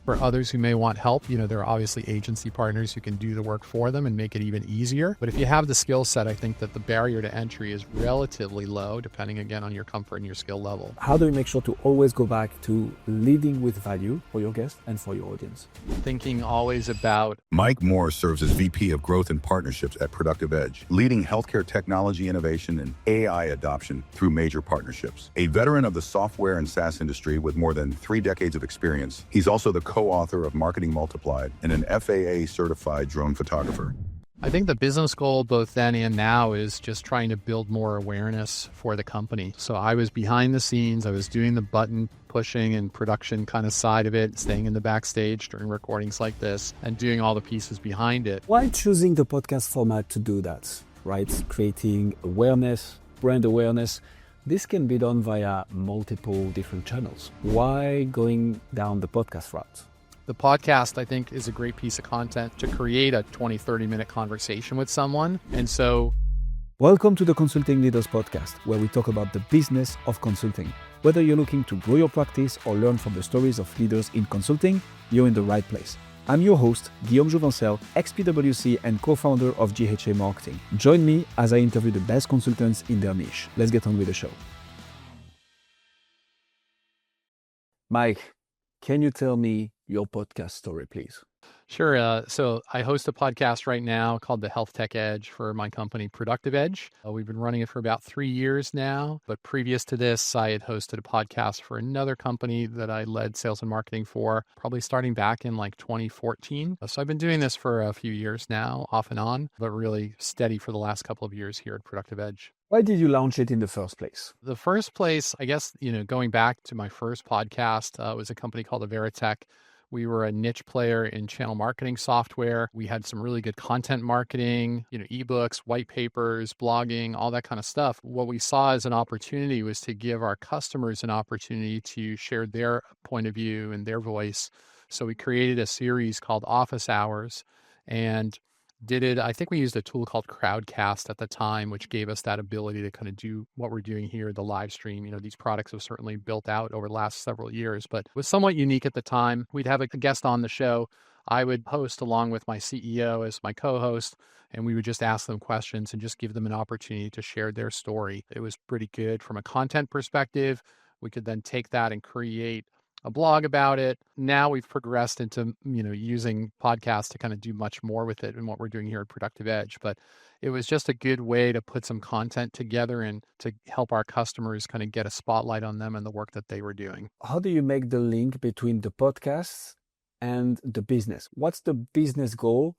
For others who may want help, there are obviously agency partners who can do the work for them and make it even easier. But if you have the skill set, I think that the barrier to entry is relatively low, depending again on your comfort and your skill level. How do you make sure to always go back to leading with value for your guests and for your audience? Thinking always about... Mike Moore serves as VP of Growth and Partnerships at Productive Edge, leading healthcare technology innovation and AI adoption through major partnerships. A veteran of the software and SaaS industry with more than 3 decades of experience, he's also the co-author of Marketing Multiplied and an FAA-certified drone photographer. I think the business goal both then and now is just trying to build more awareness for the company. So I was behind the scenes, I was doing the button pushing and production kind of side of it, staying in the backstage during recordings like this and doing all the pieces behind it. Why choosing the podcast format to do that, right? Creating awareness, brand awareness. This can be done via multiple different channels. Why going down the podcast route? The podcast, I think, is a great piece of content to create a 20, 30-minute conversation with someone. And so... Welcome to the Consulting Leaders Podcast, where we talk about the business of consulting. Whether you're looking to grow your practice or learn from the stories of leaders in consulting, you're in the right place. I'm your host, Guillaume Jouvencel, ex-PwC and co-founder of GHA Marketing. Join me as I interview the best consultants in their niche. Let's get on with the show. Mike, can you tell me your podcast story, please? Sure. So I host a podcast right now called the HealthTech Edge for my company, Productive Edge. We've been running it for about 3 years now. But previous to this, I had hosted a podcast for another company that I led sales and marketing for, probably starting back in like 2014. So I've been doing this for a few years now, off and on, but really steady for the last couple of years here at Productive Edge. Why did you launch it in the first place? The first place, I guess, going back to my first podcast, was a company called Indirect. We were a niche player in channel marketing software. We had some really good content marketing, ebooks, white papers, blogging, all that kind of stuff. What we saw as an opportunity was to give our customers an opportunity to share their point of view and their voice. So we created a series called Office Hours and did it. I think we used a tool called Crowdcast at the time, which gave us that ability to kind of do what we're doing here, the live stream. These products have certainly built out over the last several years, but it was somewhat unique at the time. We'd have a guest on the show. I would host along with my CEO as my co-host, and we would just ask them questions and just give them an opportunity to share their story. It was pretty good from a content perspective. We could then take that and create a blog about it. Now we've progressed into, using podcasts to kind of do much more with it and what we're doing here at Productive Edge. But it was just a good way to put some content together and to help our customers kind of get a spotlight on them and the work that they were doing. How do you make the link between the podcasts and the business? What's the business goal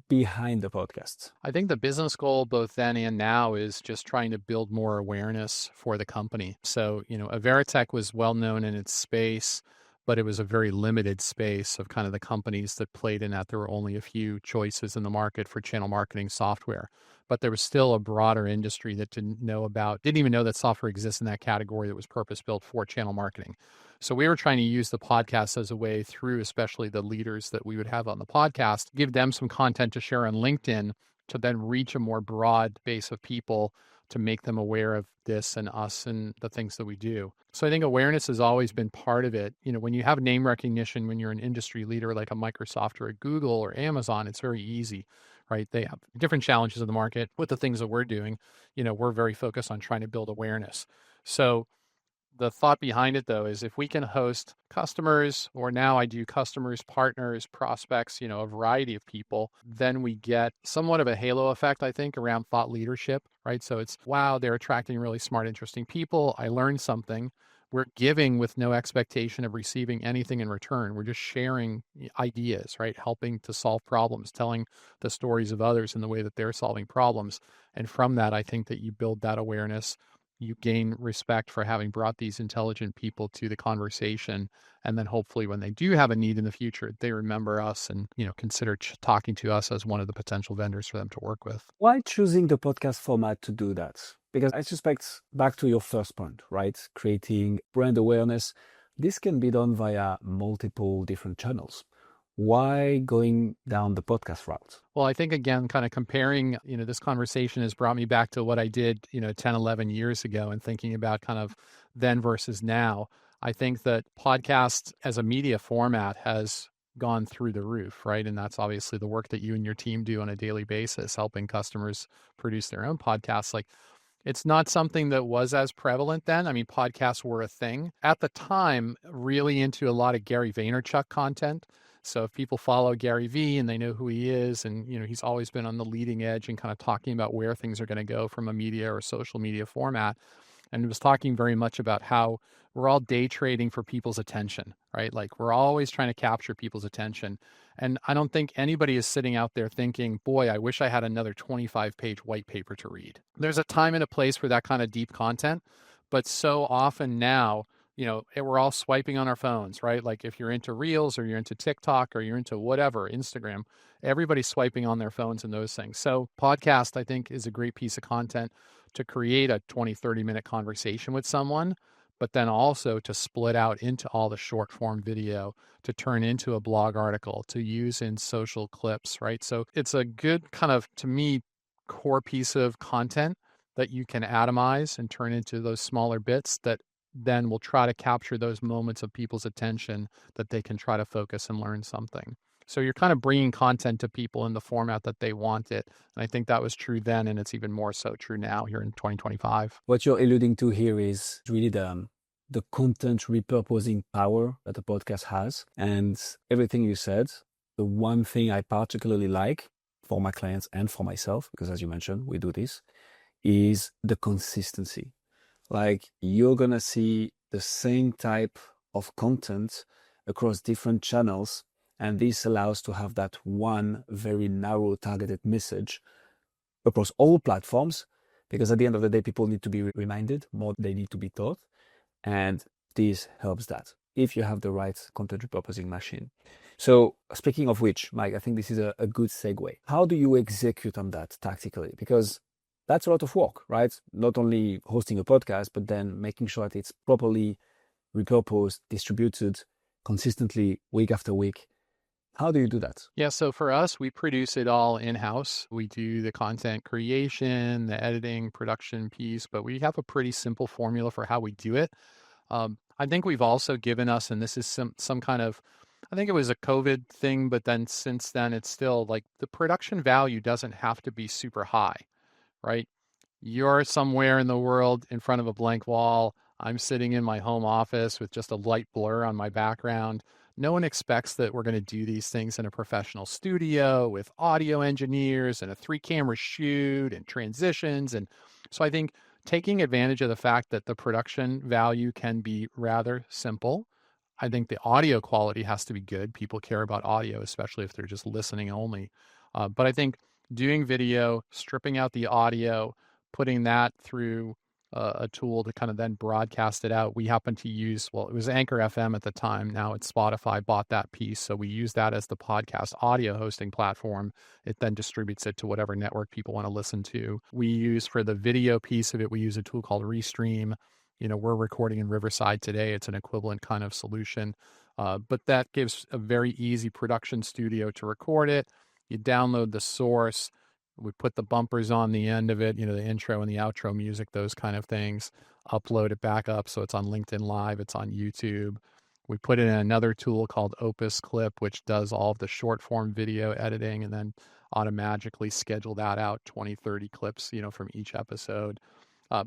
behind the podcasts? I think the business goal both then and now is just trying to build more awareness for the company. So, Veritech was well known in its space, but it was a very limited space of kind of the companies that played in that. There were only a few choices in the market for channel marketing software, but there was still a broader industry that didn't even know that software exists in that category that was purpose-built for channel marketing. So we were trying to use the podcast as a way through, especially the leaders that we would have on the podcast, give them some content to share on LinkedIn to then reach a more broad base of people to make them aware of this and us and the things that we do. So I think awareness has always been part of it. When you have name recognition, when you're an industry leader like a Microsoft or a Google or Amazon, it's very easy, right? They have different challenges in the market. With the things that we're doing, we're very focused on trying to build awareness. So the thought behind it, though, is if we can host customers, or now I do customers, partners, prospects, a variety of people, then we get somewhat of a halo effect, I think, around thought leadership, right? So it's, wow, they're attracting really smart, interesting people. I learned something. We're giving with no expectation of receiving anything in return. We're just sharing ideas, right? Helping to solve problems, telling the stories of others in the way that they're solving problems. And from that, I think that you build that awareness. You gain respect for having brought these intelligent people to the conversation. And then hopefully when they do have a need in the future, they remember us and, consider talking to us as one of the potential vendors for them to work with. Why choosing the podcast format to do that? Because I suspect, back to your first point, right? Creating brand awareness. This can be done via multiple different channels. Why going down the podcast route? Well, I think, again, kind of comparing, this conversation has brought me back to what I did, 10, 11 years ago and thinking about kind of then versus now. I think that podcast as a media format has gone through the roof, right? And that's obviously the work that you and your team do on a daily basis, helping customers produce their own podcasts. Like, it's not something that was as prevalent then. I mean, podcasts were a thing. At the time, really into a lot of Gary Vaynerchuk content. So if people follow Gary V and they know who he is, and he's always been on the leading edge and kind of talking about where things are going to go from a media or social media format. And it was talking very much about how we're all day trading for people's attention, right? Like, we're always trying to capture people's attention. And I don't think anybody is sitting out there thinking, boy, I wish I had another 25-page white paper to read. There's a time and a place for that kind of deep content. But so often now, we're all swiping on our phones, right? Like, if you're into Reels or you're into TikTok or you're into whatever, Instagram, everybody's swiping on their phones and those things. So podcast, I think, is a great piece of content to create a 20, 30-minute conversation with someone, but then also to split out into all the short form video, to turn into a blog article, to use in social clips, right? So it's a good kind of, to me, core piece of content that you can atomize and turn into those smaller bits that then will try to capture those moments of people's attention that they can try to focus and learn something. So you're kind of bringing content to people in the format that they want it. And I think that was true then, and it's even more so true now here in 2025. What you're alluding to here is really the content repurposing power that a podcast has. And everything you said, the one thing I particularly like for my clients and for myself, because as you mentioned, we do this, is the consistency. Like, you're going to see the same type of content across different channels. And this allows to have that one very narrow targeted message across all platforms, because at the end of the day, people need to be reminded more, they need to be taught. And this helps that if you have the right content repurposing machine. So speaking of which, Mike, I think this is a good segue. How do you execute on that tactically? Because that's a lot of work, right? Not only hosting a podcast, but then making sure that it's properly repurposed, distributed consistently week after week. How do you do that? Yeah, so for us, we produce it all in-house. We do the content creation, the editing, production piece, but we have a pretty simple formula for how we do it. I think we've also given us, and this is some kind of, I think it was a COVID thing, but then since then it's still like the production value doesn't have to be super high, right? You're somewhere in the world in front of a blank wall. I'm sitting in my home office with just a light blur on my background. No one expects that we're going to do these things in a professional studio with audio engineers and a 3-camera shoot and transitions. And so I think taking advantage of the fact that the production value can be rather simple. I think the audio quality has to be good. People care about audio, especially if they're just listening only. But I think doing video, stripping out the audio, putting that through a tool to kind of then broadcast it out. We happen to use, well, it was Anchor FM at the time. Now it's Spotify bought that piece. So we use that as the podcast audio hosting platform. It then distributes it to whatever network people want to listen to. We use, for the video piece of it, we use a tool called Restream. We're recording in Riverside today. It's an equivalent kind of solution. But that gives a very easy production studio to record it. You download the source. We put the bumpers on the end of it, the intro and the outro music, those kind of things, upload it back up. So it's on LinkedIn Live, it's on YouTube. We put it in another tool called Opus Clip, which does all of the short form video editing and then automatically schedule that out 20, 30 clips, from each episode.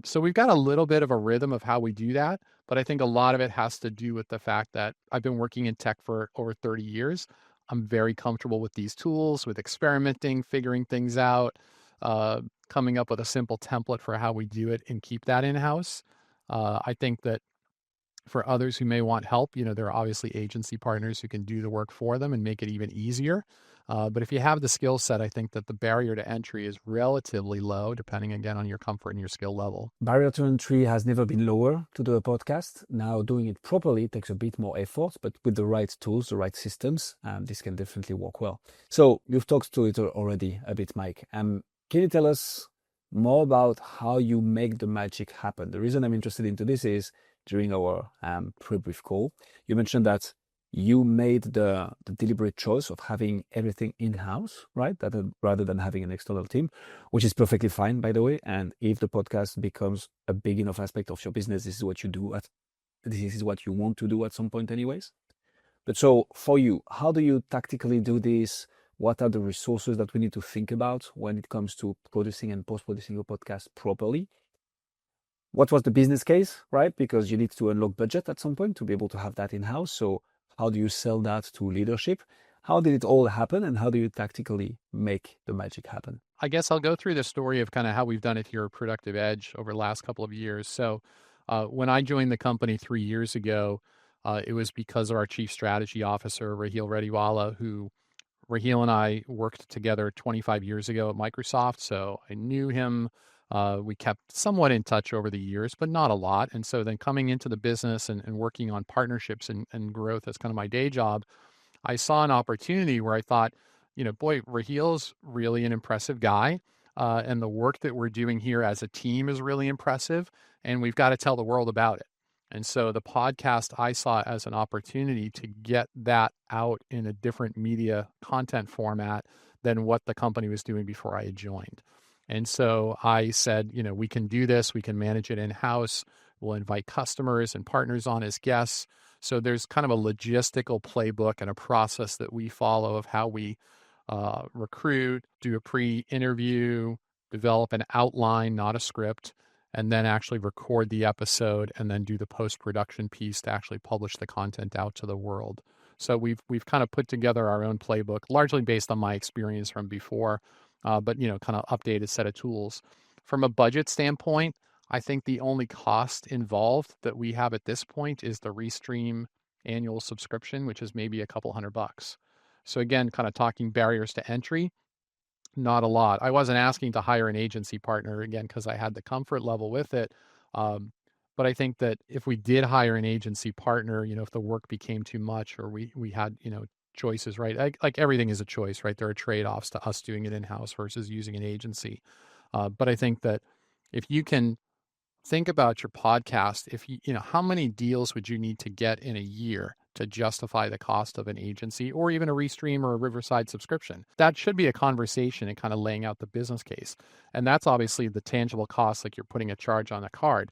So we've got a little bit of a rhythm of how we do that, but I think a lot of it has to do with the fact that I've been working in tech for over 30 years. I'm very comfortable with these tools, with experimenting, figuring things out, coming up with a simple template for how we do it and keep that in-house. I think that for others who may want help, there are obviously agency partners who can do the work for them and make it even easier. But if you have the skill set, I think that the barrier to entry is relatively low, depending again on your comfort and your skill level. Barrier to entry has never been lower to do a podcast. Now, doing it properly takes a bit more effort, but with the right tools, the right systems, this can definitely work well. So you've talked to it already a bit, Mike. Can you tell us more about how you make the magic happen? The reason I'm interested into this is during our pre-brief call, you mentioned that you made the deliberate choice of having everything in-house, right? Rather than having an external team, which is perfectly fine, by the way. And if the podcast becomes a big enough aspect of your business, this is what you do. This is what you want to do at some point anyways. But so for you, how do you tactically do this? What are the resources that we need to think about when it comes to producing and post-producing your podcast properly? What was the business case, right? Because you need to unlock budget at some point to be able to have that in-house. So how do you sell that to leadership? How did it all happen, and how do you tactically make the magic happen? I guess I'll go through the story of kind of how we've done it here at Productive Edge over the last couple of years. So when I joined the company 3 years ago, it was because of our chief strategy officer, Raheel Reddywala, who Raheel and I worked together 25 years ago at Microsoft. So I knew him. We kept somewhat in touch over the years, but not a lot. And so then coming into the business and working on partnerships and growth as kind of my day job, I saw an opportunity where I thought, boy, Raheel's really an impressive guy. And the work that we're doing here as a team is really impressive. And we've got to tell the world about it. And so the podcast I saw as an opportunity to get that out in a different media content format than what the company was doing before I had joined. And so I said, we can do this. We can manage it in-house. We'll invite customers and partners on as guests. So there's kind of a logistical playbook and a process that we follow of how we recruit, do a pre-interview, develop an outline, not a script, and then actually record the episode and then do the post-production piece to actually publish the content out to the world. So we've kind of put together our own playbook, largely based on my experience from before, but kind of updated set of tools. From a budget standpoint, I think the only cost involved that we have at this point is the Restream annual subscription, which is maybe a couple $100. So again, kind of talking barriers to entry, not a lot. I wasn't asking to hire an agency partner again because I had the comfort level with it. But I think that if we did hire an agency partner, if the work became too much or we had, choices, right? Like everything is a choice, right? There are trade-offs to us doing it in-house versus using an agency. But I think that if you can think about your podcast, if how many deals would you need to get in a year to justify the cost of an agency or even a Restream or a Riverside subscription? That should be a conversation and kind of laying out the business case. And that's obviously the tangible cost, like you're putting a charge on a card.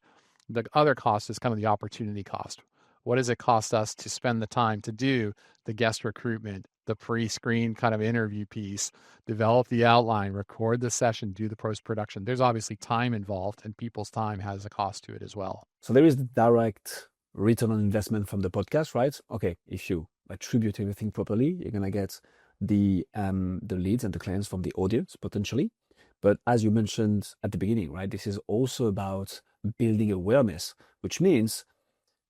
The other cost is kind of the opportunity cost. What does it cost us to spend the time to do the guest recruitment, the pre-screen kind of interview piece, develop the outline, record the session, do the post-production? There's obviously time involved, and people's time has a cost to it as well. So there is the direct return on investment from the podcast, right? Okay, if you attribute everything properly, you're gonna get the leads and the clients from the audience potentially. But as you mentioned at the beginning, right, this is also about building awareness, which means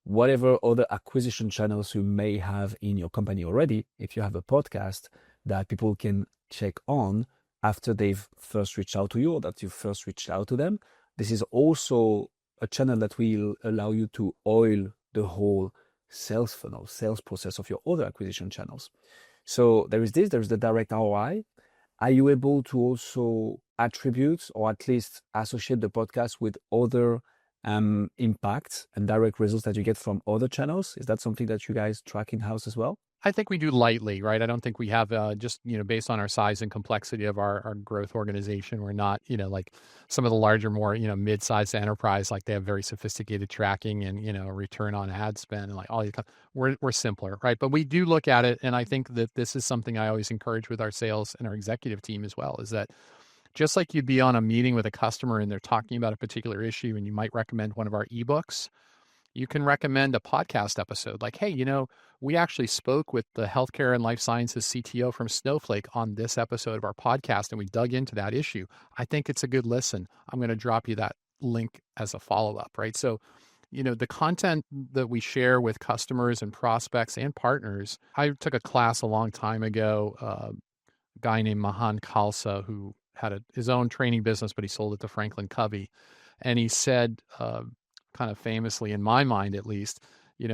whatever other acquisition channels you may have in your company already, if you have a podcast that people can check on after they've first reached out to you or that you first reached out to them, this is also a channel that will allow you to oil the whole sales funnel, sales process of your other acquisition channels. So there is the direct ROI. Are you able to also attribute or at least associate the podcast with other impacts and direct results that you get from other channels? Is that something that you guys track in-house as well? I think we do lightly, right? I don't think we have just, based on our size and complexity of our growth organization, we're not, like some of the larger, more, mid-sized enterprise, like they have very sophisticated tracking and, return on ad spend and like all these. We're simpler, right? But we do look at it. And I think that this is something I always encourage with our sales and our executive team as well, is that just like you'd be on a meeting with a customer and they're talking about a particular issue and you might recommend one of our ebooks, you can recommend a podcast episode like, hey, we actually spoke with the healthcare and life sciences CTO from Snowflake on this episode of our podcast, and we dug into that issue. I think it's a good listen. I'm going to drop you that link as a follow-up, right? So, the content that we share with customers and prospects and partners, I took a class a long time ago, a guy named Mahan Khalsa, who had his own training business, but he sold it to Franklin Covey. And he said, kind of famously, in my mind at least,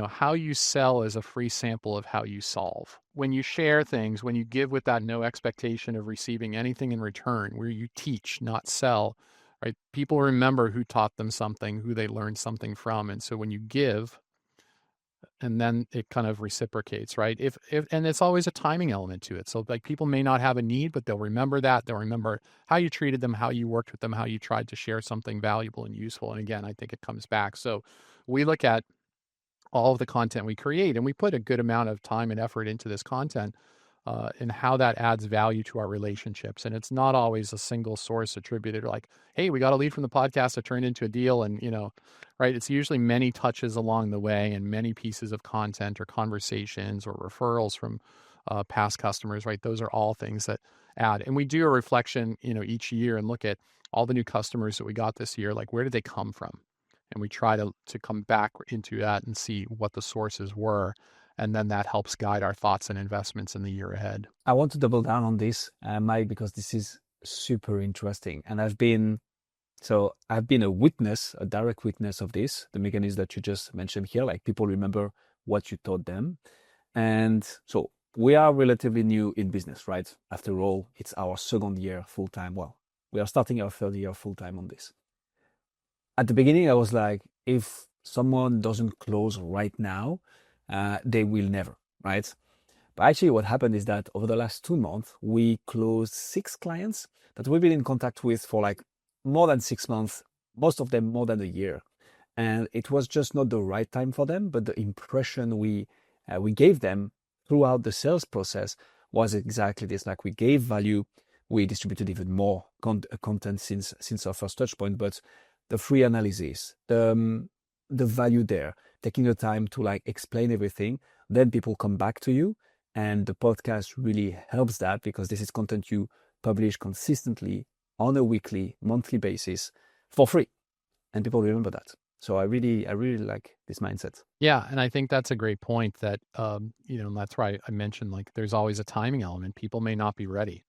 how you sell is a free sample of how you solve. When you share things, when you give with that no expectation of receiving anything in return, where you teach, not sell, right? People remember who taught them something, who they learned something from. And so when you give, and then it kind of reciprocates, right? If and it's always a timing element to it. So like people may not have a need, but they'll remember that. They'll remember how you treated them, how you worked with them, how you tried to share something valuable and useful. And again, I think it comes back. So we look at all of the content we create. And we put a good amount of time and effort into this content and how that adds value to our relationships. And it's not always a single source attributed like, hey, we got a lead from the podcast that turned into a deal. And, right. It's usually many touches along the way and many pieces of content or conversations or referrals from past customers, right? Those are all things that add. And we do a reflection, each year and look at all the new customers that we got this year, like where did they come from? And we try to come back into that and see what the sources were. And then that helps guide our thoughts and investments in the year ahead. I want to double down on this, Mike, because this is super interesting. And I've been a witness, a direct witness of this, the mechanism that you just mentioned here, like people remember what you taught them. And so we are relatively new in business, right? After all, it's our second year full-time. Well, we are starting our third year full-time on this. At the beginning, I was like, if someone doesn't close right now, they will never, right? But actually what happened is that over the last 2 months, we closed 6 clients that we've been in contact with for like more than 6 months, most of them more than a year. And it was just not the right time for them, but the impression we gave them throughout the sales process was exactly this. Like we gave value, we distributed even more content since our first touch point, but the free analysis, the value there, taking the time to like explain everything, then people come back to you. And the podcast really helps that because this is content you publish consistently on a weekly, monthly basis for free. And people remember that. So I really like this mindset. Yeah. And I think that's a great point that, and that's why I mentioned like there's always a timing element. People may not be ready.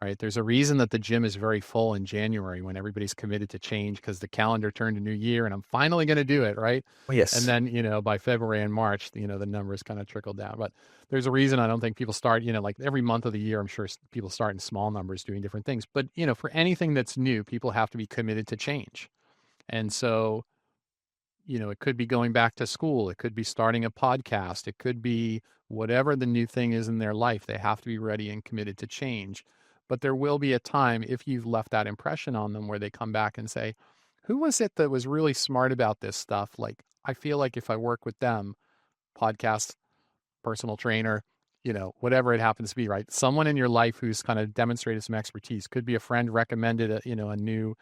Right. There's a reason that the gym is very full in January when everybody's committed to change because the calendar turned a new year and I'm finally going to do it. Right. Oh, yes. And then, by February and March, the numbers kind of trickle down. But there's a reason I don't think people start, like every month of the year, I'm sure people start in small numbers doing different things. But, for anything that's new, people have to be committed to change. And so, it could be going back to school. It could be starting a podcast. It could be whatever the new thing is in their life. They have to be ready and committed to change. But there will be a time if you've left that impression on them where they come back and say, who was it that was really smart about this stuff? Like, I feel like if I work with them, podcast, personal trainer, whatever it happens to be, right? Someone in your life who's kind of demonstrated some expertise. Could be a friend recommended a new,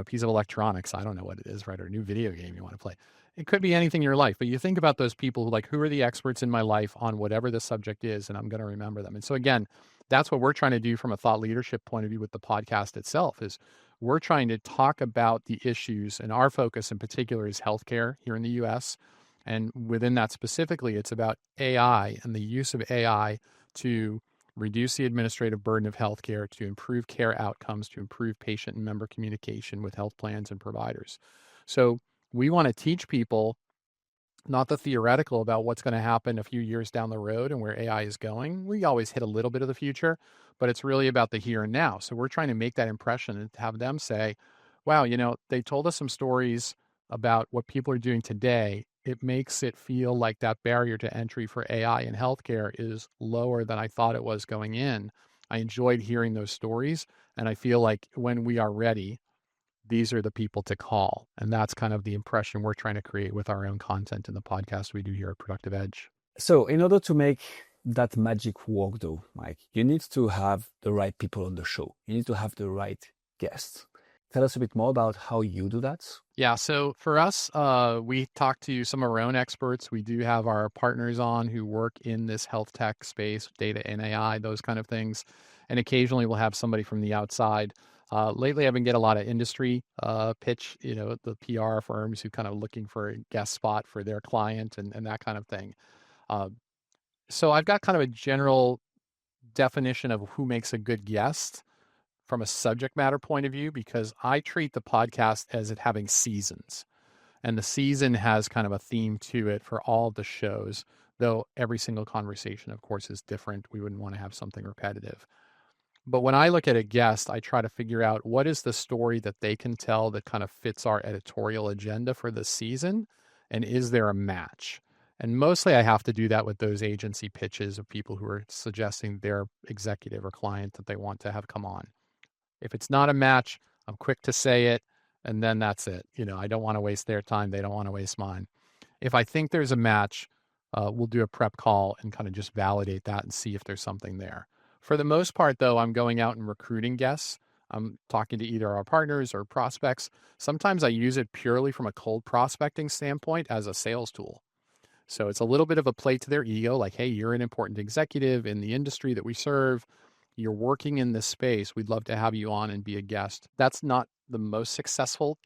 piece of electronics. I don't know what it is, right? Or a new video game you want to play. It could be anything in your life, but you think about those people who are the experts in my life on whatever the subject is, and I'm going to remember them. And so again, that's what we're trying to do from a thought leadership point of view with the podcast itself is we're trying to talk about the issues, and our focus in particular is healthcare here in the US. And within that specifically, it's about AI and the use of AI to reduce the administrative burden of healthcare, to improve care outcomes, to improve patient and member communication with health plans and providers. So we want to teach people not the theoretical about what's going to happen a few years down the road and where AI is going. We always hit a little bit of the future, but it's really about the here and now. So we're trying to make that impression and have them say, wow, they told us some stories about what people are doing today. It makes it feel like that barrier to entry for AI in healthcare is lower than I thought it was going in. I enjoyed hearing those stories. And I feel like when we are ready, these are the people to call. And that's kind of the impression we're trying to create with our own content in the podcast we do here at Productive Edge. So in order to make that magic work though, Mike, you need to have the right people on the show. You need to have the right guests. Tell us a bit more about how you do that. Yeah, so for us, we talk to some of our own experts. We do have our partners on who work in this health tech space, data and AI, those kind of things. And occasionally we'll have somebody from the outside. Lately, I've been getting a lot of industry pitch, the PR firms who kind of looking for a guest spot for their client and that kind of thing. So I've got kind of a general definition of who makes a good guest from a subject matter point of view, because I treat the podcast as it having seasons. And the season has kind of a theme to it for all of the shows, though every single conversation, of course, is different. We wouldn't want to have something repetitive. But when I look at a guest, I try to figure out what is the story that they can tell that kind of fits our editorial agenda for the season, and is there a match? And mostly I have to do that with those agency pitches of people who are suggesting their executive or client that they want to have come on. If it's not a match, I'm quick to say it, and then that's it. I don't want to waste their time. They don't want to waste mine. If I think there's a match, we'll do a prep call and kind of just validate that and see if there's something there. For the most part, though, I'm going out and recruiting guests. I'm talking to either our partners or prospects. Sometimes I use it purely from a cold prospecting standpoint as a sales tool. So it's a little bit of a play to their ego, like, hey, you're an important executive in the industry that we serve. You're working in this space. We'd love to have you on and be a guest. That's not the most successful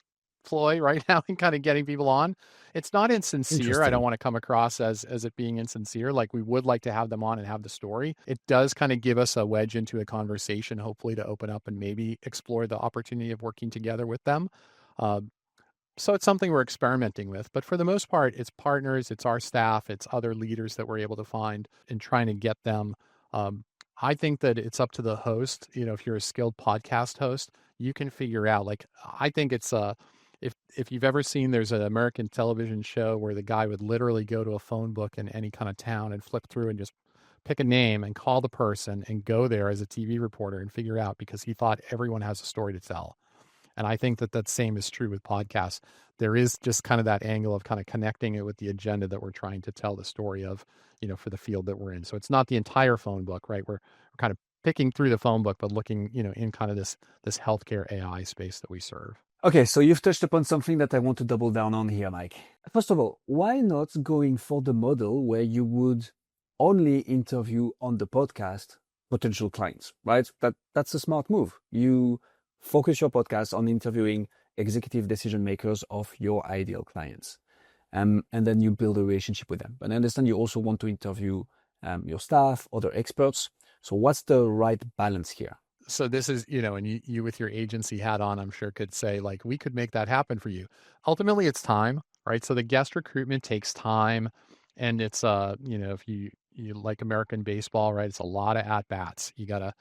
ploy right now in kind of getting people on. It's not insincere. I don't Interesting. want to come across as it being insincere. Like, we would like to have them on and have the story. It does kind of give us a wedge into a conversation, hopefully to open up and maybe explore the opportunity of working together with them. Uh, so it's something we're experimenting with, but for the most part, it's partners, it's our staff, it's other leaders that we're able to find and trying to get them. Um, I think that it's up to the host. If you're a skilled podcast host, you can figure out. Like, I think it's if you've ever seen, there's an American television show where the guy would literally go to a phone book in any kind of town and flip through and just pick a name and call the person and go there as a TV reporter and figure out, because he thought everyone has a story to tell. And I think that that same is true with podcasts. There is just kind of that angle of kind of connecting it with the agenda that we're trying to tell the story of, for the field that we're in. So it's not the entire phone book, right? We're kind of picking through the phone book, but looking, in kind of this healthcare AI space that we serve. Okay, so you've touched upon something that I want to double down on here, Mike. First of all, why not going for the model where you would only interview on the podcast potential clients, right? That's a smart move. You focus your podcast on interviewing executive decision makers of your ideal clients. And then you build a relationship with them. But I understand you also want to interview your staff, other experts. So what's the right balance here? So this is, and you with your agency hat on, I'm sure could say, like, we could make that happen for you. Ultimately, it's time, right? So the guest recruitment takes time, and it's if you like American baseball, right? It's a lot of at bats. You gotta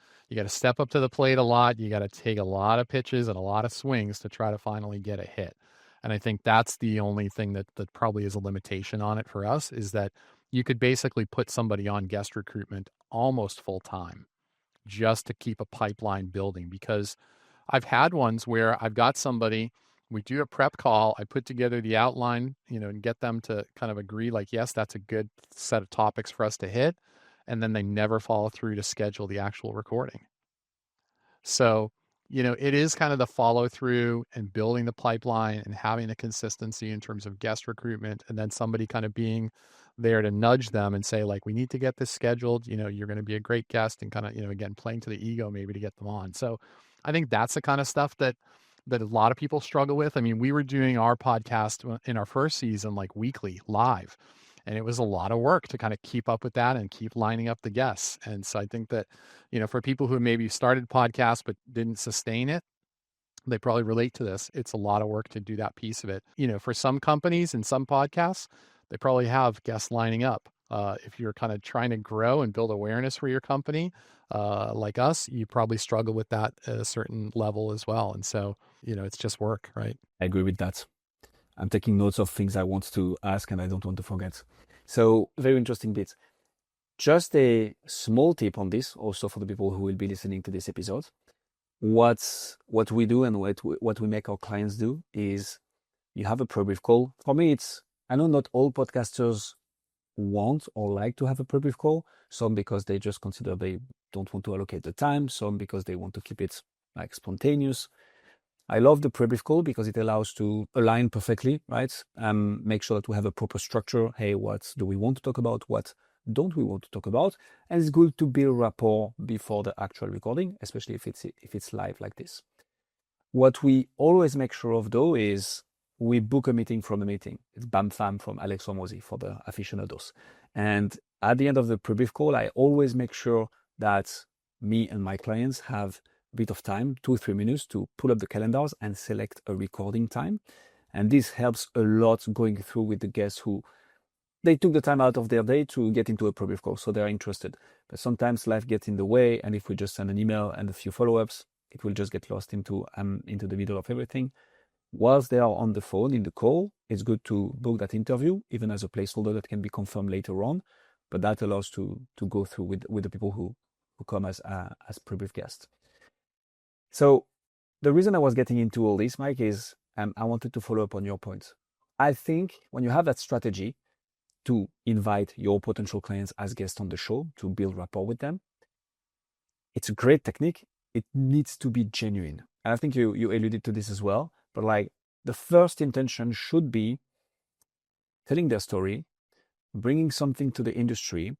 step up to the plate a lot. You gotta take a lot of pitches and a lot of swings to try to finally get a hit. And I think that's the only thing that probably is a limitation on it for us, is that you could basically put somebody on guest recruitment almost full time just to keep a pipeline building. Because I've had ones where I've got somebody, we do a prep call, I put together the outline, and get them to kind of agree, like, yes, that's a good set of topics for us to hit. And then they never follow through to schedule the actual recording. So, it is kind of the follow through and building the pipeline and having the consistency in terms of guest recruitment, and then somebody kind of being there to nudge them and say, like, we need to get this scheduled. You're going to be a great guest, and kind of, again, playing to the ego maybe to get them on. So I think that's the kind of stuff that a lot of people struggle with. I mean, we were doing our podcast in our first season, like, weekly live. And it was a lot of work to kind of keep up with that and keep lining up the guests. And so I think that, for people who maybe started podcasts but didn't sustain it, they probably relate to this. It's a lot of work to do that piece of it. For some companies and some podcasts, they probably have guests lining up. If you're kind of trying to grow and build awareness for your company, like us, you probably struggle with that at a certain level as well. And so, it's just work, right? I agree with that. I'm taking notes of things I want to ask and I don't want to forget. So very interesting bits. Just a small tip on this, also for the people who will be listening to this episode. What we do and what we make our clients do is you have a pre-brief call. For me, I know not all podcasters want or like to have a pre-brief call. Some because they just consider they don't want to allocate the time. Some because they want to keep it like spontaneous. I love the pre-brief call because it allows to align perfectly, right? Make sure that we have a proper structure. Hey, what do we want to talk about? What don't we want to talk about? And it's good to build rapport before the actual recording, especially if it's live like this. What we always make sure of, though, is we book a meeting from a meeting. It's Bam Fam from Alex Hormozy for the aficionados. And at the end of the pre-brief call, I always make sure that me and my clients have bit of time, 2-3 minutes, to pull up the calendars and select a recording time. And this helps a lot going through with the guests who they took the time out of their day to get into a pre-brief call, so they're interested. But sometimes life gets in the way, and if we just send an email and a few follow-ups, it will just get lost into the middle of everything. Whilst they are on the phone in the call, it's good to book that interview, even as a placeholder that can be confirmed later on. But that allows to go through with the people who come as pre-brief guests. So the reason I was getting into all this, Mike, is I wanted to follow up on your point. I think when you have that strategy to invite your potential clients as guests on the show to build rapport with them, it's a great technique. It needs to be genuine. And I think you alluded to this as well, but like the first intention should be telling their story, bringing something to the industry,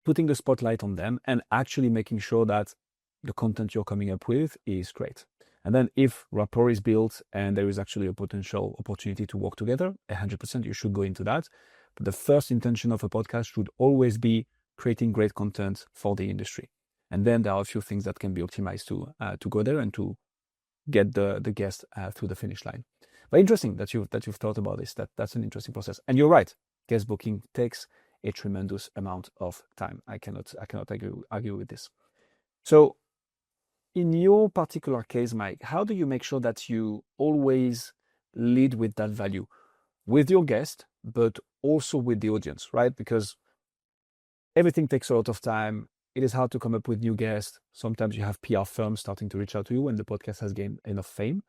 putting the spotlight on them, and actually making sure that the content you're coming up with is great. And then if rapport is built and there is actually a potential opportunity to work together, 100% you should go into that. But the first intention of a podcast should always be creating great content for the industry. And then there are a few things that can be optimized to go there and to get the guest through the finish line. But interesting that you've thought about this. That's an interesting process. And you're right. Guest booking takes a tremendous amount of time. I cannot argue with this. So in your particular case, Mike, how do you make sure that you always lead with that value with your guest, but also with the audience, right? Because everything takes a lot of time. It is hard to come up with new guests. Sometimes you have PR firms starting to reach out to you when the podcast has gained enough fame.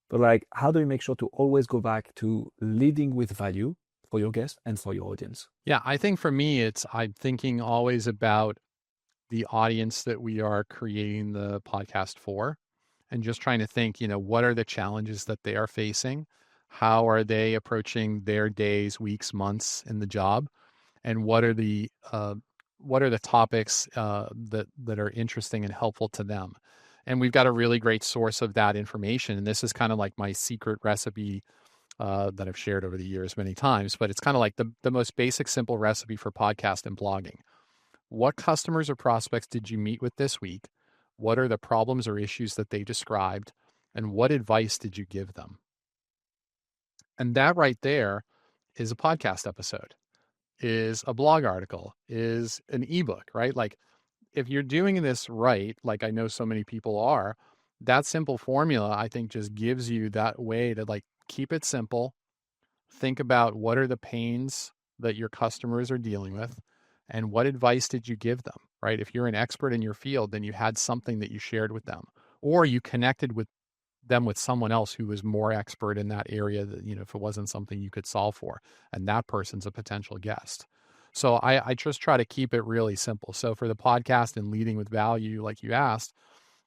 But like, how do you make sure to always go back to leading with value for your guest and for your audience? Yeah, I think for me, I'm thinking always about the audience that we are creating the podcast for, and just trying to think, what are the challenges that they are facing? How are they approaching their days, weeks, months in the job? And what are the topics that are interesting and helpful to them? And we've got a really great source of that information. And this is kind of like my secret recipe that I've shared over the years many times, but it's kind of like the most basic, simple recipe for podcast and blogging. What customers or prospects did you meet with this week? What are the problems or issues that they described? And what advice did you give them? And that right there is a podcast episode, is a blog article, is an ebook, right? Like if you're doing this right, like I know so many people are, that simple formula, I think, just gives you that way to like keep it simple. Think about what are the pains that your customers are dealing with and what advice did you give them, right? If you're an expert in your field, then you had something that you shared with them, or you connected with them with someone else who was more expert in that area that, if it wasn't something you could solve for, and that person's a potential guest. So I just try to keep it really simple. So for the podcast and leading with value, like you asked,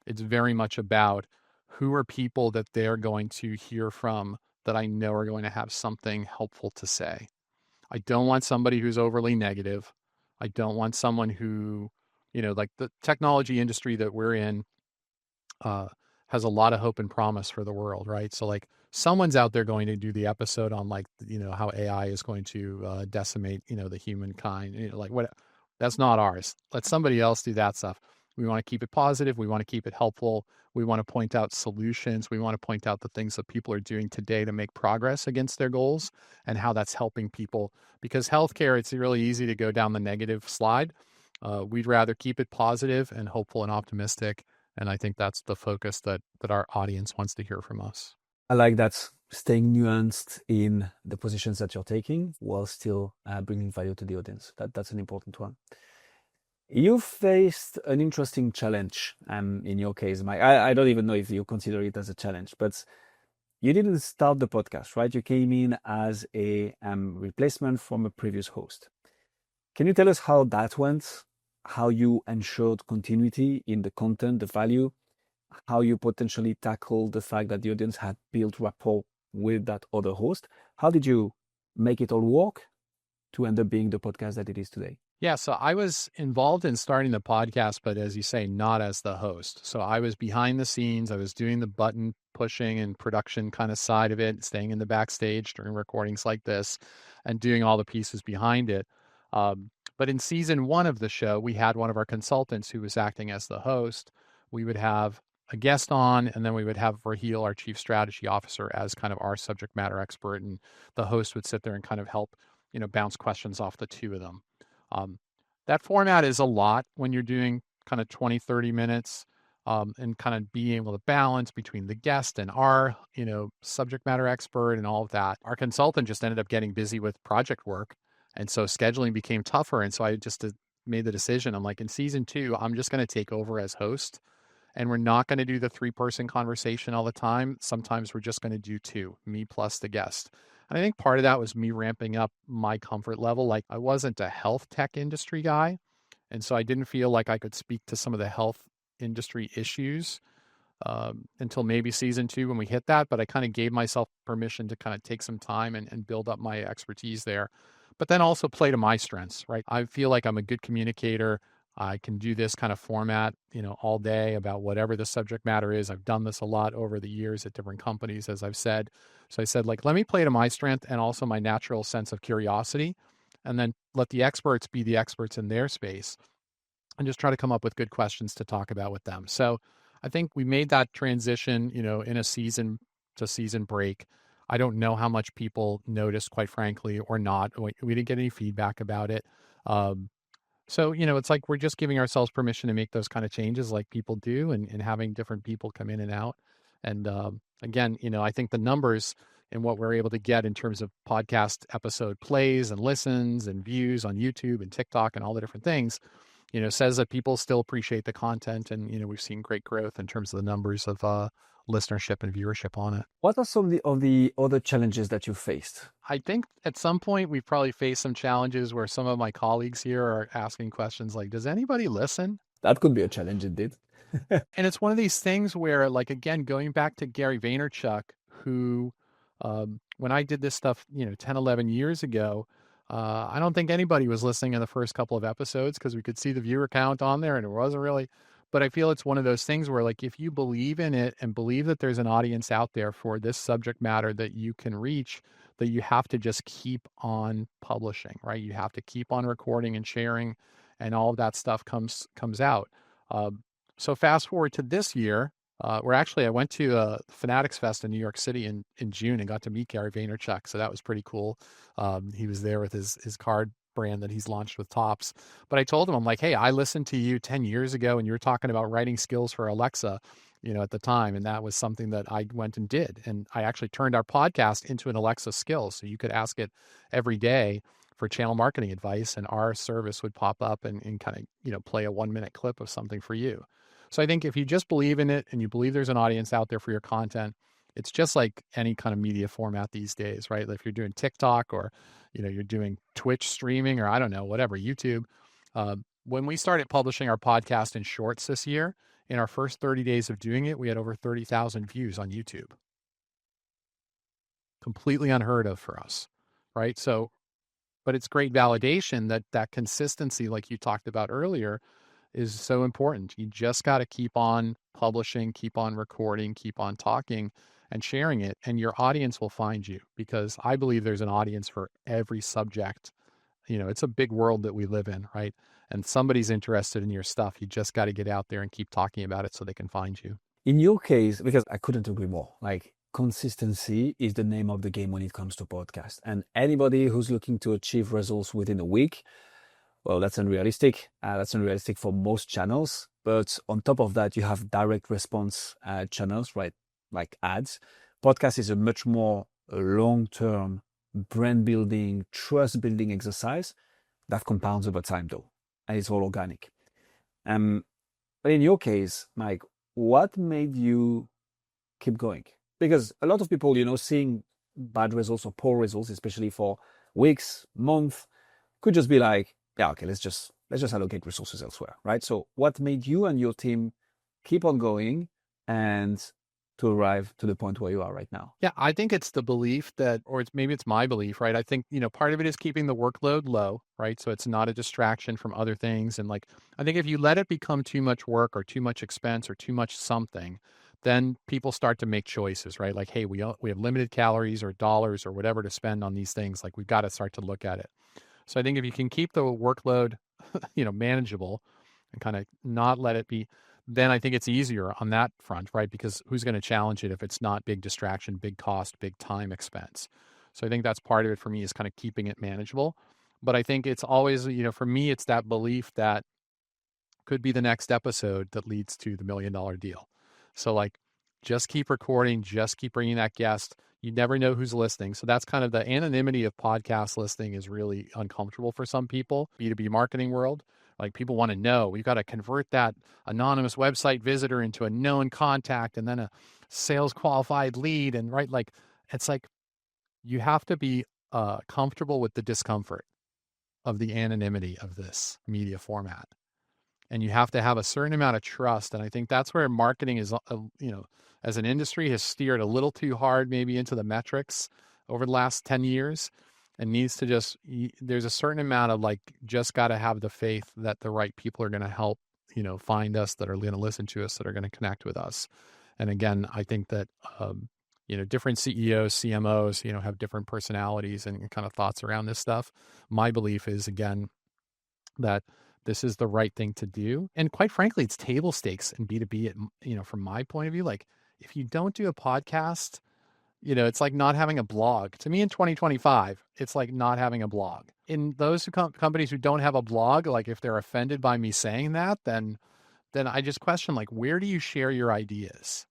it's very much about who are people that they're going to hear from that I know are going to have something helpful to say. I don't want somebody who's overly negative. I don't want someone who, like the technology industry that we're in, has a lot of hope and promise for the world, right? So like someone's out there going to do the episode on like, how AI is going to decimate, the humankind, like what, that's not ours. Let somebody else do that stuff. We want to keep it positive. We want to keep it helpful. We want to point out solutions. We want to point out the things that people are doing today to make progress against their goals and how that's helping people. Because healthcare, it's really easy to go down the negative slide. We'd rather keep it positive and hopeful and optimistic. And I think that's the focus that our audience wants to hear from us. I like that, staying nuanced in the positions that you're taking while still bringing value to the audience. That's an important one. You faced an interesting challenge in your case, Mike. I don't even know if you consider it as a challenge, but you didn't start the podcast, right? You came in as a replacement from a previous host. Can you tell us how that went? How you ensured continuity in the content, the value, how you potentially tackled the fact that the audience had built rapport with that other host? How did you make it all work to end up being the podcast that it is today? Yeah, so I was involved in starting the podcast, but as you say, not as the host. So I was behind the scenes. I was doing the button pushing and production kind of side of it, staying in the backstage during recordings like this and doing all the pieces behind it. But in season 1 of the show, we had one of our consultants who was acting as the host. We would have a guest on, and then we would have Raheel, our chief strategy officer, as kind of our subject matter expert. And the host would sit there and kind of help, bounce questions off the two of them. That format is a lot when you're doing kind of 20, 30 minutes and kind of being able to balance between the guest and our, subject matter expert and all of that. Our consultant just ended up getting busy with project work. And so scheduling became tougher. And so I just made the decision. I'm like, in season 2, I'm just going to take over as host. And we're not going to do the 3-person conversation all the time. Sometimes we're just going to do 2, me plus the guest. And I think part of that was me ramping up my comfort level. Like I wasn't a health tech industry guy. And so I didn't feel like I could speak to some of the health industry issues until maybe season 2 when we hit that. But I kind of gave myself permission to kind of take some time and build up my expertise there. But then also play to my strengths, right? I feel like I'm a good communicator. I can do this kind of format, all day about whatever the subject matter is. I've done this a lot over the years at different companies, as I've said. So I said, like, let me play to my strength and also my natural sense of curiosity, and then let the experts be the experts in their space and just try to come up with good questions to talk about with them. So I think we made that transition, in a season to season break. I don't know how much people noticed, quite frankly, or not. We didn't get any feedback about it. Um, so, it's like we're just giving ourselves permission to make those kind of changes like people do and having different people come in and out. And again, I think the numbers and what we're able to get in terms of podcast episode plays and listens and views on YouTube and TikTok and all the different things, says that people still appreciate the content. And, we've seen great growth in terms of the numbers of listenership and viewership on it. What are some of the other challenges that you faced? I think at some point we've probably faced some challenges where some of my colleagues here are asking questions like, does anybody listen? That could be a challenge indeed. And it's one of these things where, like, again, going back to Gary Vaynerchuk, who, when I did this stuff, 10, 11 years ago, I don't think anybody was listening in the first couple of episodes because we could see the viewer count on there and it wasn't really. But I feel it's one of those things where, like, if you believe in it and believe that there's an audience out there for this subject matter that you can reach, that you have to just keep on publishing, right? You have to keep on recording and sharing, and all of that stuff comes out. So fast forward to this year, where actually I went to Fanatics Fest in New York City in June and got to meet Gary Vaynerchuk. So that was pretty cool. He was there with his card brand that he's launched with Topps. But I told him, I'm like, hey, I listened to you 10 years ago and you were talking about writing skills for Alexa, at the time. And that was something that I went and did. And I actually turned our podcast into an Alexa skill. So you could ask it every day for channel marketing advice, and our service would pop up and kind of, play a 1-minute clip of something for you. So I think if you just believe in it and you believe there's an audience out there for your content, it's just like any kind of media format these days, right? If you're doing TikTok or, you're doing Twitch streaming or I don't know, whatever, YouTube. When we started publishing our podcast in shorts this year, in our first 30 days of doing it, we had over 30,000 views on YouTube. Completely unheard of for us, right? So, but it's great validation that consistency, like you talked about earlier, is so important. You just got to keep on publishing, keep on recording, keep on talking and sharing it, and your audience will find you, because I believe there's an audience for every subject. It's a big world that we live in, right? And somebody's interested in your stuff. You just got to get out there and keep talking about it so they can find you. In your case, because I couldn't agree more, like consistency is the name of the game when it comes to podcast. And anybody who's looking to achieve results within a week, well, that's unrealistic. That's unrealistic for most channels. But on top of that, you have direct response channels, right? Like ads. Podcast is a much more long-term brand building, trust building exercise that compounds over time though. And it's all organic. But in your case, Mike, what made you keep going? Because a lot of people, seeing bad results or poor results, especially for weeks, months, could just be like, yeah, okay, let's just allocate resources elsewhere, right? So what made you and your team keep on going and to arrive to the point where you are right now? Yeah, I think it's the belief that, or maybe it's my belief, right? I think, part of it is keeping the workload low, right? So it's not a distraction from other things. And like, I think if you let it become too much work or too much expense or too much something, then people start to make choices, right? Like, hey, we have limited calories or dollars or whatever to spend on these things. Like, we've got to start to look at it. So I think if you can keep the workload, manageable and kind of not let it be, then I think it's easier on that front, right? Because who's going to challenge it if it's not big distraction, big cost, big time expense? So I think that's part of it for me, is kind of keeping it manageable. But I think it's always, for me, it's that belief that could be the next episode that leads to the $1 million deal. So like, just keep recording, just keep bringing that guest. You never know who's listening. So that's kind of the anonymity of podcast listening is really uncomfortable for some people. B2B marketing world, like, people want to know. We've got to convert that anonymous website visitor into a known contact and then a sales qualified lead. And right, like, it's like, you have to be comfortable with the discomfort of the anonymity of this media format. And you have to have a certain amount of trust. And I think that's where marketing is, as an industry has steered a little too hard maybe into the metrics over the last 10 years and needs to there's a certain amount of just got to have the faith that the right people are going to help, find us, that are going to listen to us, that are going to connect with us. And again, I think that, different CEOs, CMOs, have different personalities and kind of thoughts around this stuff. My belief is, again, that this is the right thing to do. And quite frankly, it's table stakes in B2B, from my point of view. Like, if you don't do a podcast, it's like not having a blog. To me, in 2025, it's like not having a blog. In those companies who don't have a blog, like if they're offended by me saying that, then I just question, like, where do you share your ideas?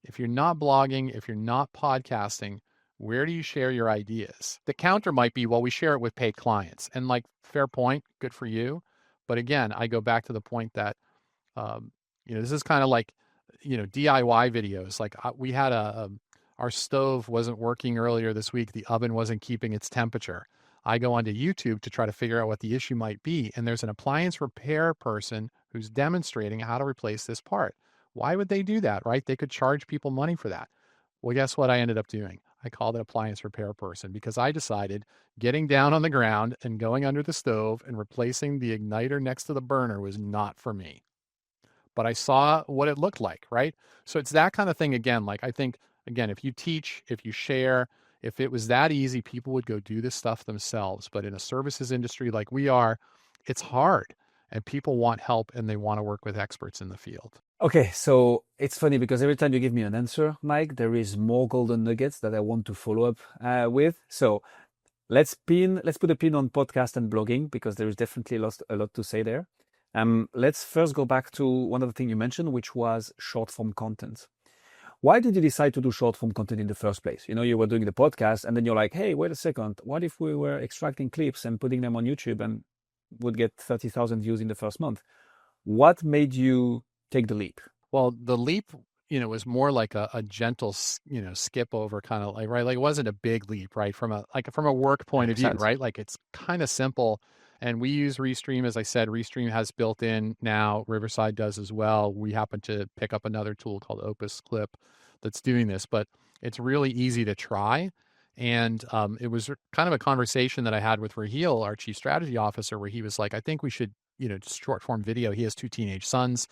If you're not blogging, if you're not podcasting, where do you share your ideas? The counter might be, well, we share it with paid clients. And fair point, good for you. But again, I go back to the point that, this is kind of like, DIY videos. Like we had our stove wasn't working earlier this week. The oven wasn't keeping its temperature. I go onto YouTube to try to figure out what the issue might be. And there's an appliance repair person who's demonstrating how to replace this part. Why would they do that, right? They could charge people money for that. Well, guess what I ended up doing? I called an appliance repair person because I decided getting down on the ground and going under the stove and replacing the igniter next to the burner was not for me. But I saw what it looked like, right? So it's that kind of thing again. Like, I think, again, if you teach, if you share, if it was that easy, people would go do this stuff themselves. But in a services industry like we are, it's hard. And people want help and they want to work with experts in the field. Okay, so it's funny because every time you give me an answer, Mike, there is more golden nuggets that I want to follow up with. So let's put a pin on podcast and blogging because there is definitely a lot to say there. Let's first go back to one of the things you mentioned, which was short form content. Why did you decide to do short form content in the first place? You were doing the podcast and then you're like, hey, wait a second. What if we were extracting clips and putting them on YouTube and would get 30,000 views in the first month? What made you take the leap? Well, the leap, was more like a gentle, skip over kind of like, right? Like it wasn't a big leap, right? From a work point of view, right? Like it's kind of simple. And we use Restream. As I said, Restream has built in now, Riverside does as well. We happen to pick up another tool called Opus Clip that's doing this, but it's really easy to try. And it was kind of a conversation that I had with Raheel, our chief strategy officer, where he was like, I think we should, short form video. He has 2 teenage sons.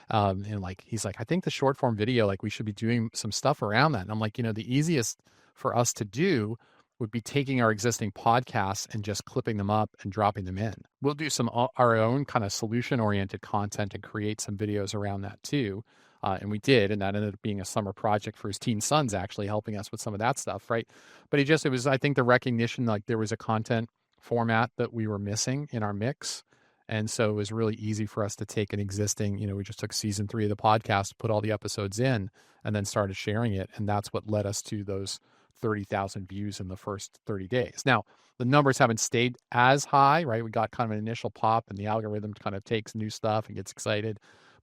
And he's like, I think the short form video, we should be doing some stuff around that. And I'm like, the easiest for us to do would be taking our existing podcasts and just clipping them up and dropping them in. We'll do some our own kind of solution oriented content and create some videos around that too. And we did, and that ended up being a summer project for his teen sons, actually helping us with some of that stuff, right? But it was, I think, the recognition there was a content format that we were missing in our mix. And so it was really easy for us to take an existing, we just took season 3 of the podcast, put all the episodes in, and then started sharing it. And that's what led us to those 30,000 views in the first 30 days. Now, the numbers haven't stayed as high, right? We got kind of an initial pop and the algorithm kind of takes new stuff and gets excited.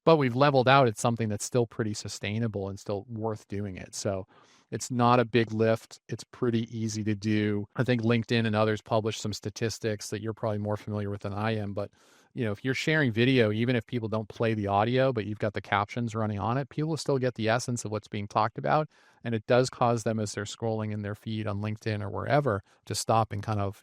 But we've leveled out at something that's still pretty sustainable and still worth doing it. So it's not a big lift. It's pretty easy to do. I think LinkedIn and others publish some statistics that you're probably more familiar with than I am. But, if you're sharing video, even if people don't play the audio, but you've got the captions running on it, people will still get the essence of what's being talked about. And it does cause them, as they're scrolling in their feed on LinkedIn or wherever, to stop and kind of,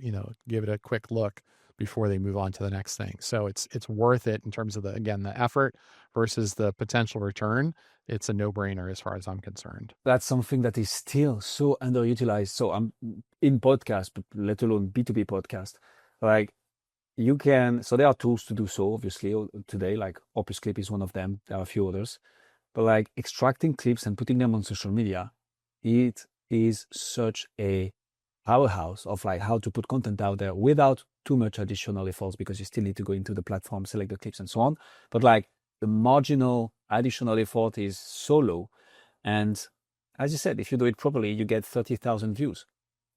give it a quick look before they move on to the next thing. So it's worth it in terms of the effort versus the potential return. It's a no-brainer as far as I'm concerned. That's something that is still so underutilized. So I'm in podcast, but let alone B2B podcast. So there are tools to do so, obviously, today, like Opus Clip is one of them. There are a few others. But extracting clips and putting them on social media, it is such a powerhouse of how to put content out there without too much additional efforts, because you still need to go into the platform, select the clips and so on. But the marginal additional effort is so low. And as you said, if you do it properly, you get 30,000 views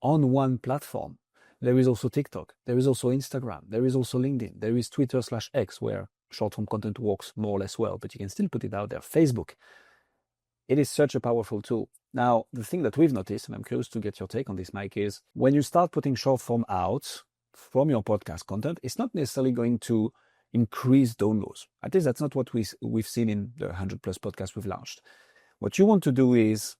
on one platform. There is also TikTok. There is also Instagram. There is also LinkedIn. There is Twitter/X, where short-form content works more or less well, but you can still put it out there. Facebook. It is such a powerful tool. Now, the thing that we've noticed, and I'm curious to get your take on this, Mike, is when you start putting short form out from your podcast content, it's not necessarily going to increase downloads. At least that's not what we've seen in the 100 plus podcasts we've launched. What you want to do is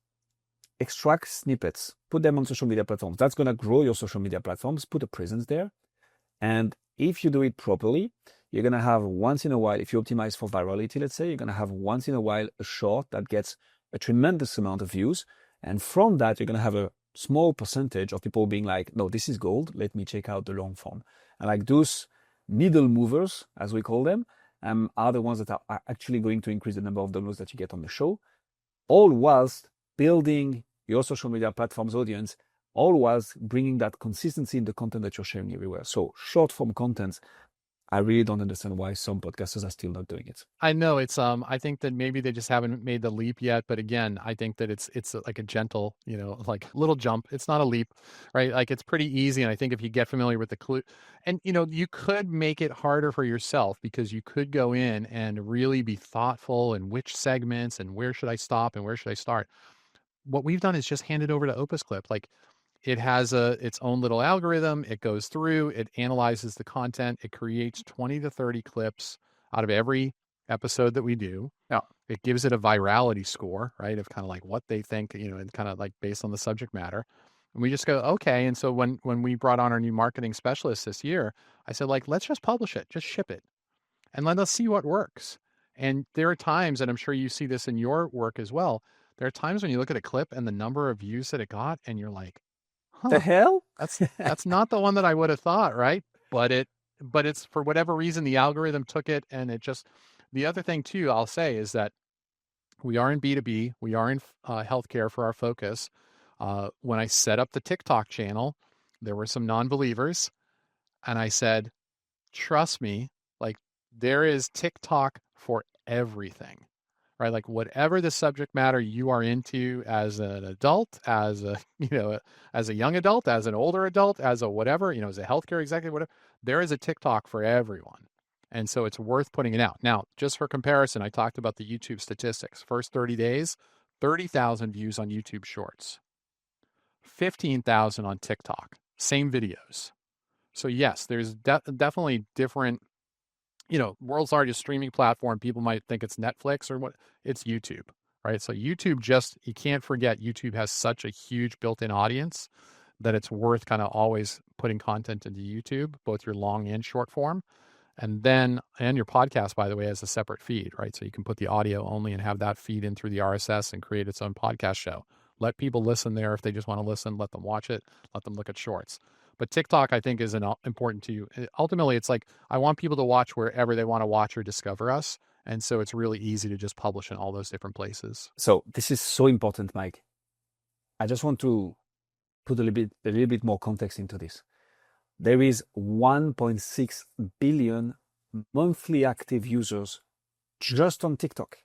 extract snippets, put them on social media platforms. That's going to grow your social media platforms, put a presence there. And if you do it properly, you're going to have once in a while, if you optimize for virality, let's say, you're going to have once in a while a short that gets a tremendous amount of views. And from that, you're going to have a small percentage of people being like, no, this is gold. Let me check out the long form. And like those needle movers, as we call them, are the ones that are actually going to increase the number of downloads that you get on the show, all whilst building your social media platform's audience, all whilst bringing that consistency in the content that you're sharing everywhere. So short form content, I really don't understand why some podcasters are still not doing it. I know it's I think that maybe they just haven't made the leap yet, but again, I think that it's like a gentle, like little jump. It's not a leap, right? Like it's pretty easy, and I think if you get familiar with the clue, and you could make it harder for yourself because you could go in and really be thoughtful in which segments and where should I stop and where should I start. What we've done is just hand it over to Opus Clip. Like it has its own little algorithm. It goes through, it analyzes the content. It creates 20 to 30 clips out of every episode that we do. Yeah. It gives it a virality score, right? Of kind of like what they think, and kind of like based on the subject matter. And we just go, okay. And so when we brought on our new marketing specialist this year, I said, like, let's just publish it, just ship it and let us see what works. And there are times, and I'm sure you see this in your work as well, there are times when you look at a clip and the number of views that it got and you're like, The hell? that's not the one that I would have thought, right? But it's for whatever reason the algorithm took it, and it just. The other thing too, I'll say, is that we are in B2B, we are in healthcare for our focus. When I set up the TikTok channel, there were some non-believers, and I said, trust me, like there is TikTok for everything. Right? Like whatever the subject matter you are into as an adult, as a, as a young adult, as an older adult, as a whatever, as a healthcare executive, whatever, there is a TikTok for everyone. And so it's worth putting it out. Now, just for comparison, I talked about the YouTube statistics. First 30 days, 30,000 views on YouTube Shorts, 15,000 on TikTok, same videos. So yes, there's definitely different, world's largest streaming platform. People might think it's Netflix or what, it's YouTube, right? So YouTube you can't forget YouTube has such a huge built-in audience that it's worth kind of always putting content into YouTube, both your long and short form. And your podcast, by the way, has a separate feed, right? So you can put the audio only and have that feed in through the RSS and create its own podcast show. Let people listen there if they just want to listen, let them watch it, let them look at shorts. But TikTok, I think, is important to you. Ultimately, it's like I want people to watch wherever they want to watch or discover us. And so it's really easy to just publish in all those different places. So this is so important, Mike. I just want to put a little bit more context into this. There is 1.6 billion monthly active users just on TikTok.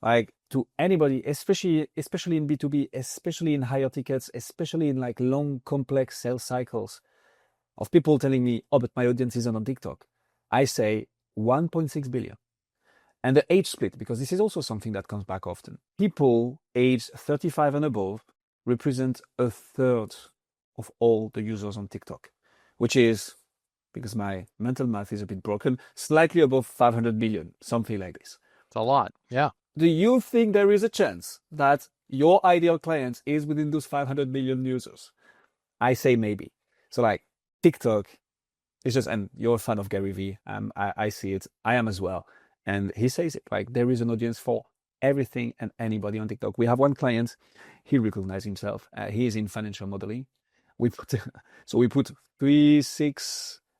Like to anybody, especially in B2B, especially in higher tickets, especially in like long, complex sales cycles of people telling me, oh, but my audience isn't on TikTok. I say 1.6 billion. And the age split, because this is also something that comes back often. People aged 35 and above represent a third of all the users on TikTok, which is, because my mental math is a bit broken, slightly above 500 million, something like this. It's a lot, yeah. Do you think there is a chance that your ideal client is within those 500 million users? I say maybe. So like TikTok is just, and you're a fan of Gary Vee, I see it, I am as well. And he says it, like there is an audience for everything and anybody on TikTok. We have one client, he recognized himself, he is in financial modeling. We put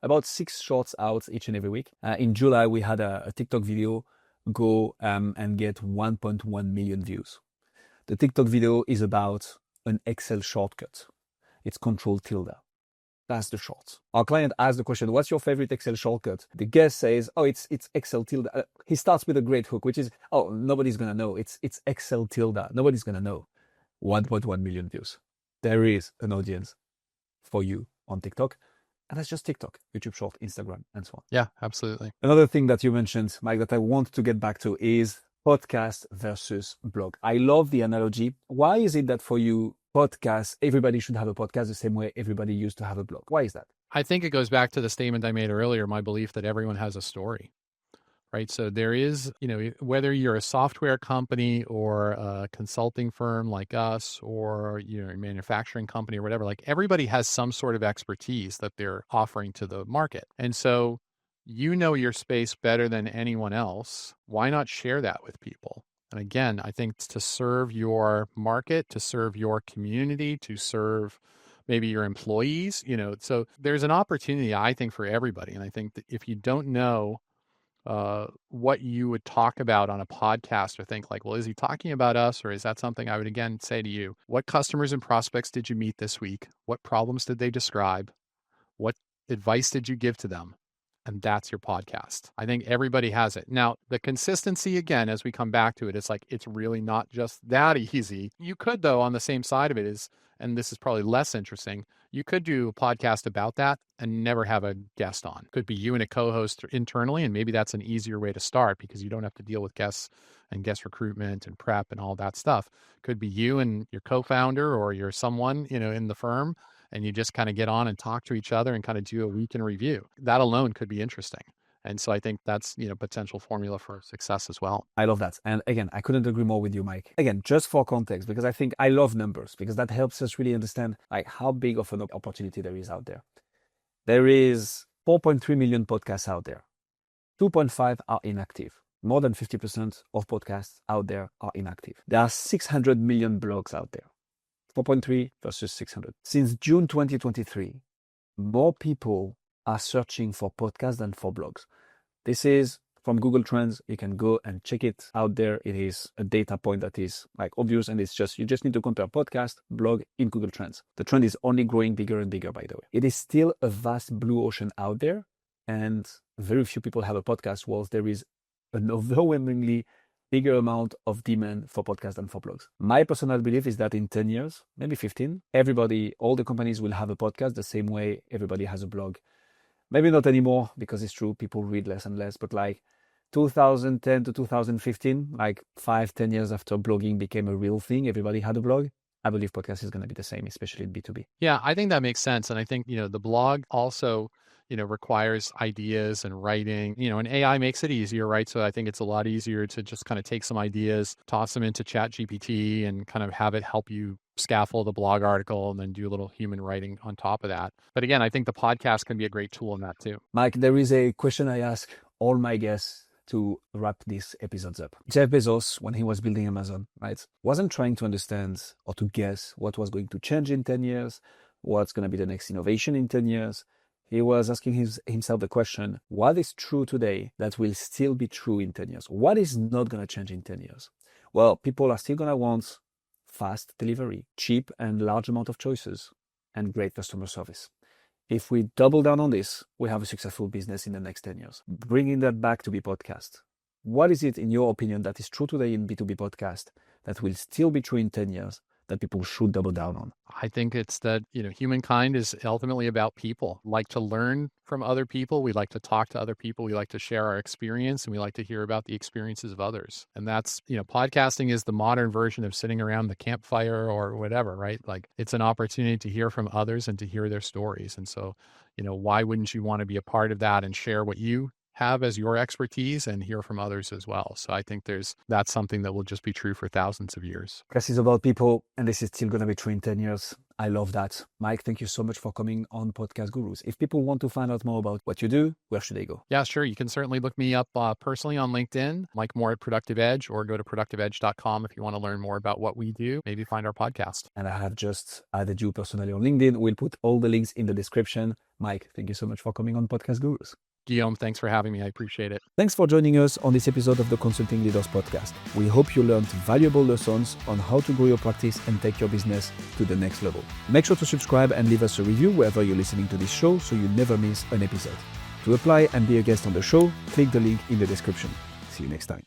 about 6 shorts out each and every week. In July, we had a TikTok video go and get 1.1 million views. The TikTok video is about an Excel shortcut. It's Control-tilde. That's the short. Our client asked the question, what's your favorite Excel shortcut? The guest says, oh, it's Excel-tilde. He starts with a great hook, which is, oh, nobody's going to know. It's Excel-tilde. Nobody's going to know. 1.1 million views. There is an audience for you on TikTok. And that's just TikTok, YouTube Short, Instagram, and so on. Yeah, absolutely. Another thing that you mentioned, Mike, that I want to get back to is podcast versus blog. I love the analogy. Why is it that for you, podcast, everybody should have a podcast the same way everybody used to have a blog? Why is that? I think it goes back to the statement I made earlier, my belief that everyone has a story. Right. So there is, whether you're a software company or a consulting firm like us, or a manufacturing company or whatever, like everybody has some sort of expertise that they're offering to the market. And so your space better than anyone else. Why not share that with people? And again, I think it's to serve your market, to serve your community, to serve maybe your employees, so there's an opportunity, I think, for everybody. And I think that if you don't know what you would talk about on a podcast, or think like, well, is he talking about us, or is that something I would again say to you? What customers and prospects did you meet this week? What problems did they describe? What advice did you give to them? And that's your podcast. I think everybody has it. Now, the consistency, again, as we come back to it, it's like, it's really not just that easy. You could, though, on the same side of it is, and this is probably less interesting, you could do a podcast about that and never have a guest on. Could be you and a co-host internally, and maybe that's an easier way to start because you don't have to deal with guests and guest recruitment and prep and all that stuff. Could be you and your co-founder or your someone, in the firm, and you just kind of get on and talk to each other and kind of do a week in review. That alone could be interesting. And so I think that's, potential formula for success as well. I love that. And again, I couldn't agree more with you, Mike. Again, just for context, because I think I love numbers, because that helps us really understand like how big of an opportunity there is out there. There is 4.3 million podcasts out there. 2.5 are inactive. More than 50% of podcasts out there are inactive. There are 600 million blogs out there. 4.3 versus 600. Since June 2023, more people are searching for podcasts than for blogs. This is from Google Trends. You can go and check it out there. It is a data point that is like obvious, and you just need to compare podcast, blog in Google Trends. The trend is only growing bigger and bigger, by the way. It is still a vast blue ocean out there, and very few people have a podcast, whilst there is an overwhelmingly bigger amount of demand for podcasts than for blogs. My personal belief is that in 10 years, maybe 15, all the companies will have a podcast the same way everybody has a blog. Maybe not anymore, because it's true, people read less and less, but like 2010 to 2015, like 5-10 years after blogging became a real thing, everybody had a blog. I believe podcast is going to be the same, especially in B2B. Yeah, I think that makes sense. And I think, the blog also, requires ideas and writing, and AI makes it easier, right? So I think it's a lot easier to just kind of take some ideas, toss them into ChatGPT and kind of have it help you scaffold a blog article and then do a little human writing on top of that. But again, I think the podcast can be a great tool in that too. Mike, there is a question I ask all my guests to wrap these episodes up. Jeff Bezos, when he was building Amazon, right, wasn't trying to understand or to guess what was going to change in 10 years, what's going to be the next innovation in 10 years. He was asking himself the question, what is true today that will still be true in 10 years? What is not going to change in 10 years? Well, people are still going to want fast delivery, cheap and large amount of choices, and great customer service. If we double down on this, we have a successful business in the next 10 years. Bringing that back to podcast. What is it, in your opinion, that is true today in B2B podcast that will still be true in 10 years that people should double down on? I think it's that, humankind is ultimately about people. We like to learn from other people. We like to talk to other people. We like to share our experience, and we like to hear about the experiences of others. And that's, podcasting is the modern version of sitting around the campfire or whatever, right? Like, it's an opportunity to hear from others and to hear their stories. And so, why wouldn't you want to be a part of that and share what you have as your expertise and hear from others as well? So I think that's something that will just be true for thousands of years. Podcast is about people, and this is still going to be true in 10 years. I love that. Mike, thank you so much for coming on Podcast Gurus. If people want to find out more about what you do, where should they go? Yeah, sure. You can certainly look me up personally on LinkedIn, Mike Moore at Productive Edge, or go to productiveedge.com if you want to learn more about what we do. Maybe find our podcast. And I have just added you personally on LinkedIn. We'll put all the links in the description. Mike, thank you so much for coming on Podcast Gurus. Guillaume, thanks for having me. I appreciate it. Thanks for joining us on this episode of the Consulting Leaders Podcast. We hope you learned valuable lessons on how to grow your practice and take your business to the next level. Make sure to subscribe and leave us a review wherever you're listening to this show so you never miss an episode. To apply and be a guest on the show, click the link in the description. See you next time.